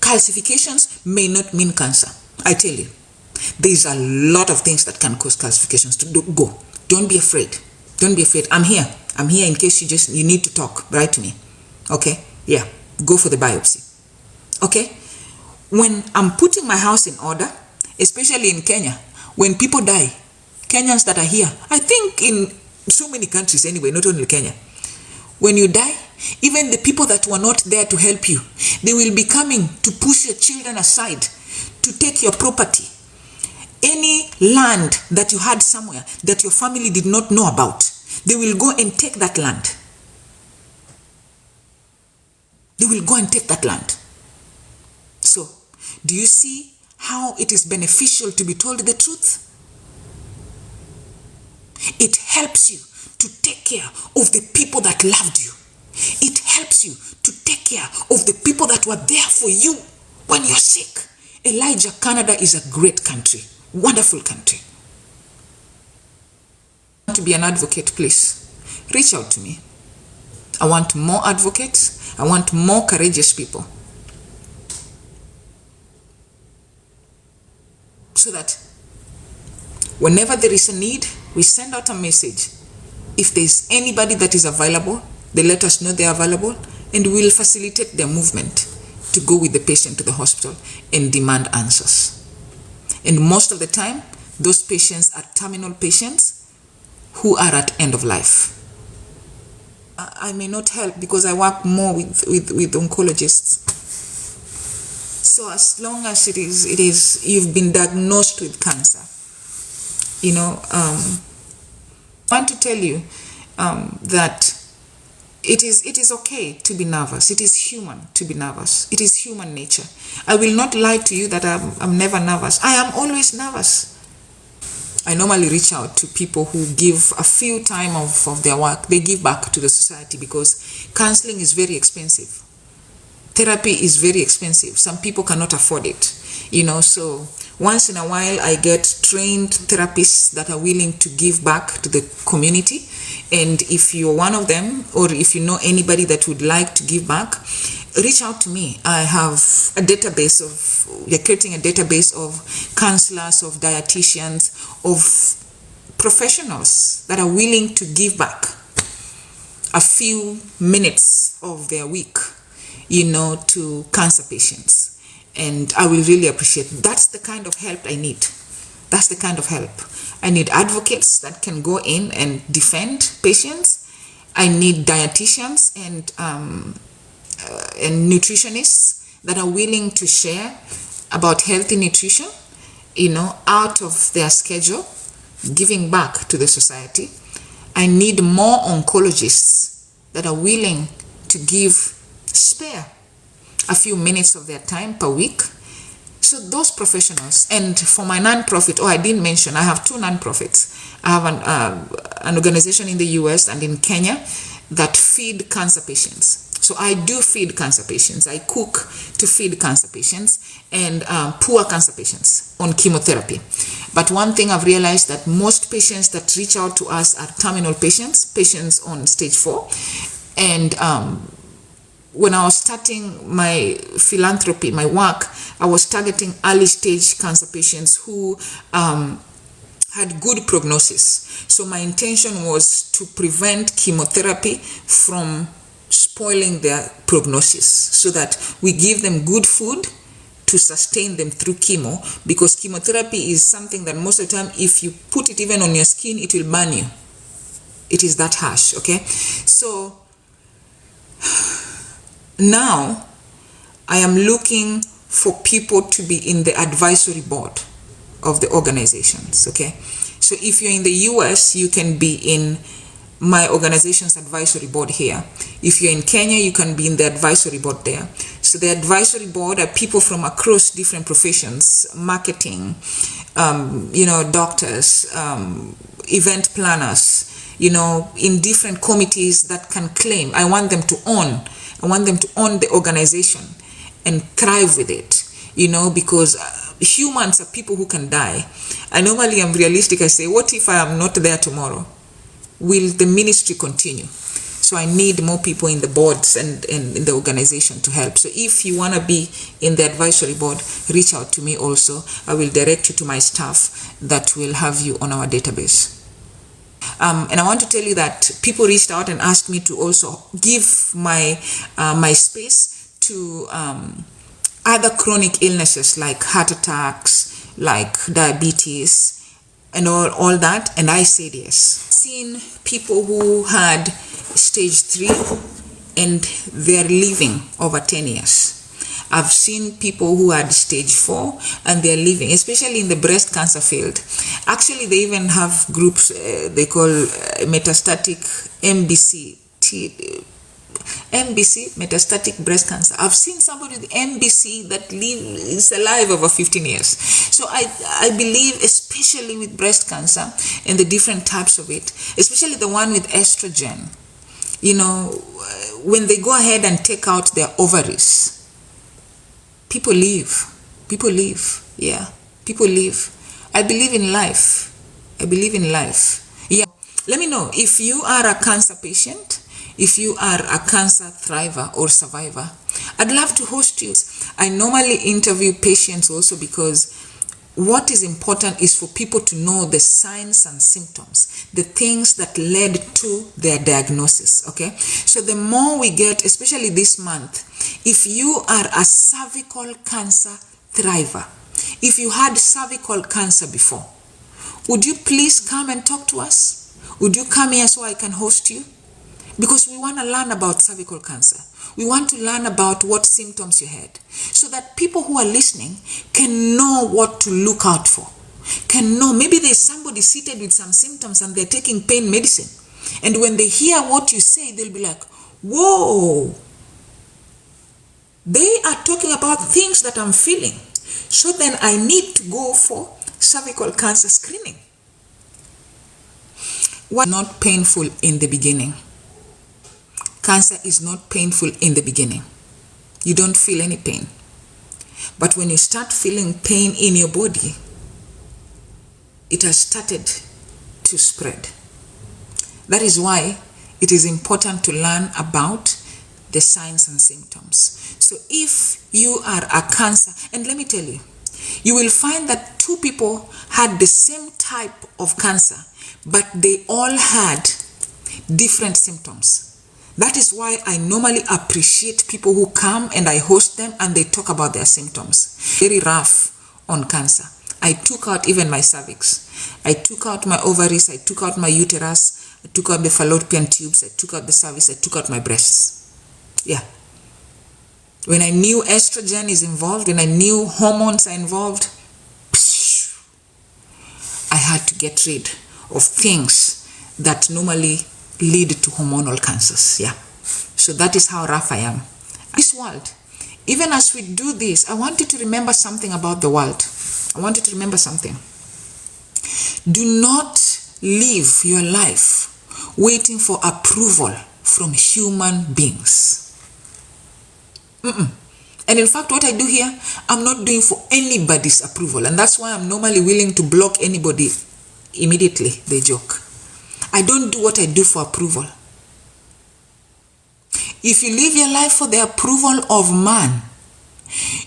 Calcifications may not mean cancer. I tell you, there's a lot of things that can cause calcifications. Go. Don't be afraid. Don't be afraid. I'm here. I'm here in case you need to talk. Write to me. Okay? Yeah. Go for the biopsy. Okay? When I'm putting my house in order, especially in Kenya, when people die, Kenyans that are here, I think in so many countries anyway, not only Kenya, when you die, even the people that were not there to help you, they will be coming to push your children aside, to take your property. Any land that you had somewhere that your family did not know about, they will go and take that land. They will go and take that land. So, do you see how it is beneficial to be told the truth? It helps you to take care of the people that loved you. It helps you to take care of the people that were there for you when you're sick. Elijah, Canada is a great country. Wonderful country. Want to be an advocate, please reach out to me. I want more advocates. I want more courageous people, so that whenever there is a need, we send out a message. If there's anybody that is available, they let us know they are available, and we will facilitate their movement to go with the patient to the hospital and demand answers. And most of the time, those patients are terminal patients who are at end of life. I may not help because I work more with oncologists. So as long as it is you've been diagnosed with cancer, I want to tell you that it is okay to be nervous. It is human to be nervous. It is human nature. I will not lie to you that I'm never nervous. I am always nervous. I normally reach out to people who give a few time of their work. They give back to the society because counseling is very expensive. Therapy is very expensive. Some people cannot afford it, so once in a while I get trained therapists that are willing to give back to the community. And if you're one of them, or if you know anybody that would like to give back, reach out to me. I have a database we're creating a database of counselors, of dietitians, of professionals that are willing to give back a few minutes of their week, to cancer patients. And I will really appreciate it. That's the kind of help I need. That's the kind of help. I need advocates that can go in and defend patients. I need dietitians and nutritionists that are willing to share about healthy nutrition, out of their schedule, giving back to the society. I need more oncologists that are willing to spare a few minutes of their time per week. So those professionals. And for my non-profit, I didn't mention, I have two non-profits. I have an organization in the US and in Kenya that feed cancer patients. So I do feed cancer patients. I cook to feed cancer patients and poor cancer patients on chemotherapy. But one thing I've realized that most patients that reach out to us are terminal patients on stage 4. And when I was starting my philanthropy, my work, I was targeting early stage cancer patients who had good prognosis. So my intention was to prevent chemotherapy from spoiling their prognosis, so that we give them good food to sustain them through chemo, because chemotherapy is something that most of the time, if you put it even on your skin, it will burn you. It is that harsh, okay? So now I am looking for people to be in the advisory board of the organizations, okay? So if you're in the US, you can be in my organization's advisory board here. If you're in Kenya, you can be in the advisory board there. So the advisory board are people from across different professions, marketing, doctors, event planners, in different committees that can claim. I want them to own the organization and thrive with it, because humans are people who can die. I normally am realistic. I say, what if I am not there tomorrow? Will the ministry continue? So I need more people in the boards and in the organization to help. So if you want to be in the advisory board, reach out to me also. I will direct you to my staff that will have you on our database. And I want to tell you that people reached out and asked me to also give my space to other chronic illnesses like heart attacks, like diabetes, and all that, and I said yes. Seen people who had stage 3 and they're living over 10 years. I've seen people who had stage 4 and they're living, especially in the breast cancer field. Actually, they even have groups they call metastatic MBC, metastatic breast cancer. I've seen somebody with MBC that is alive over 15 years. So I believe, especially with breast cancer and the different types of it, especially the one with estrogen, you know, when they go ahead and take out their ovaries, people live. Yeah, people live. I believe in life. Yeah. Let me know if you are a cancer patient, if you are a cancer thriver or survivor. I'd love to host you. I normally interview patients also because what is important is for people to know the signs and symptoms, the things that led to their diagnosis, okay? So the more we get, especially this month, if you are a cervical cancer thriver, if you had cervical cancer before, would you please come and talk to us? Would you come here so I can host you? Because we want to learn about cervical cancer. We want to learn about what symptoms you had so that people who are listening can know what to look out for. Can know, maybe there's somebody seated with some symptoms and they're taking pain medicine. And when they hear what you say, they'll be like, whoa, they are talking about things that I'm feeling. So then I need to go for cervical cancer screening. Why not painful in the beginning? Cancer is not painful in the beginning. You don't feel any pain. But when you start feeling pain in your body, it has started to spread. That is why it is important to learn about the signs and symptoms. So if you are a cancer, and let me tell you, you will find that 2 people had the same type of cancer, but they all had different symptoms. That is why I normally appreciate people who come and I host them and they talk about their symptoms. Very rough on cancer. I took out even my cervix. I took out my ovaries. I took out my uterus. I took out the fallopian tubes. I took out the cervix. I took out my breasts. Yeah. When I knew estrogen is involved, when I knew hormones are involved, I had to get rid of things that normally lead to hormonal cancers. Yeah. So that is how rough I am. This world, even as we do this, I want you to remember something about the world. I want you to remember something. Do not live your life waiting for approval from human beings. And in fact, what I do here, I'm not doing for anybody's approval. And that's why I'm normally willing to block anybody immediately. They joke. I don't do what I do for approval. If you live your life for the approval of man,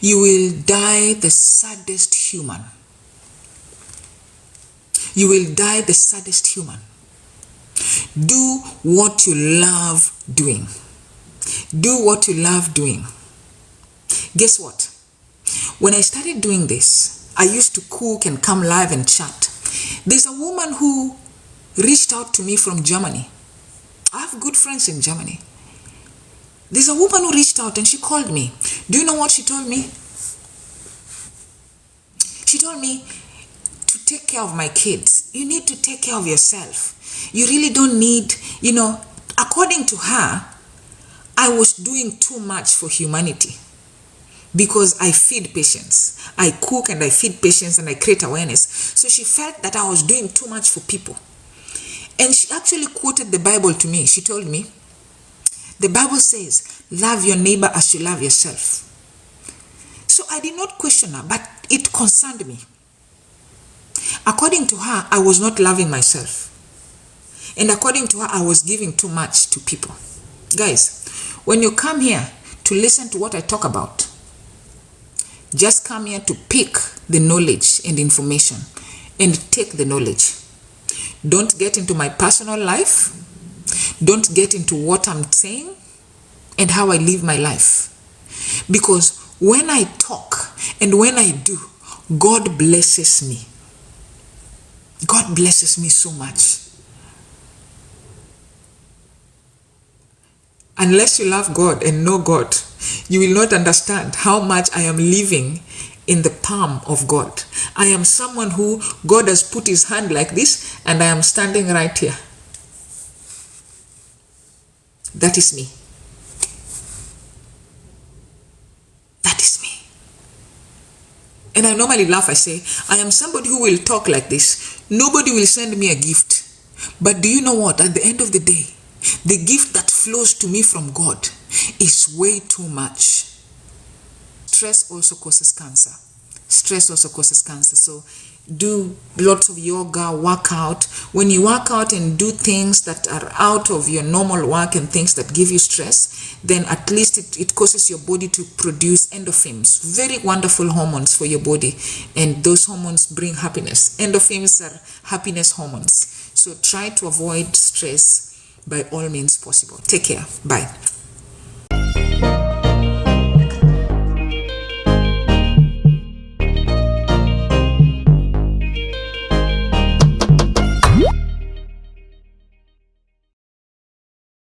you will die the saddest human. You will die the saddest human. Do what you love doing. Do what you love doing. Guess what? When I started doing this, I used to cook and come live and chat. There's a woman who reached out to me from Germany. I have good friends in Germany. There's a woman who reached out and she called me. Do you know what she told me? She told me to take care of my kids. You need to take care of yourself. You really don't need, according to her, I was doing too much for humanity because I feed patients. I cook and I feed patients and I create awareness. So she felt that I was doing too much for people. And she actually quoted the Bible to me. She told me, the Bible says, love your neighbor as you love yourself. So I did not question her, but it concerned me. According to her, I was not loving myself. And according to her, I was giving too much to people. Guys, when you come here to listen to what I talk about, just come here to pick the knowledge and information and take the knowledge. Don't get into my personal life. Don't get into what I'm saying and how I live my life. Because when I talk and when I do, God blesses me. God blesses me so much. Unless you love God and know God, you will not understand how much I am living in the palm of God. I am someone who God has put his hand like this, and I am standing right here. That is me. That is me. And I normally laugh. I say, I am somebody who will talk like this. Nobody will send me a gift. But do you know what? At the end of the day, the gift that flows to me from God is way too much. Stress also causes cancer. Stress also causes cancer. So do lots of yoga, work out. When you work out and do things that are out of your normal work and things that give you stress, then at least it causes your body to produce endorphins, very wonderful hormones for your body. And those hormones bring happiness. Endorphins are happiness hormones. So try to avoid stress by all means possible. Take care. Bye.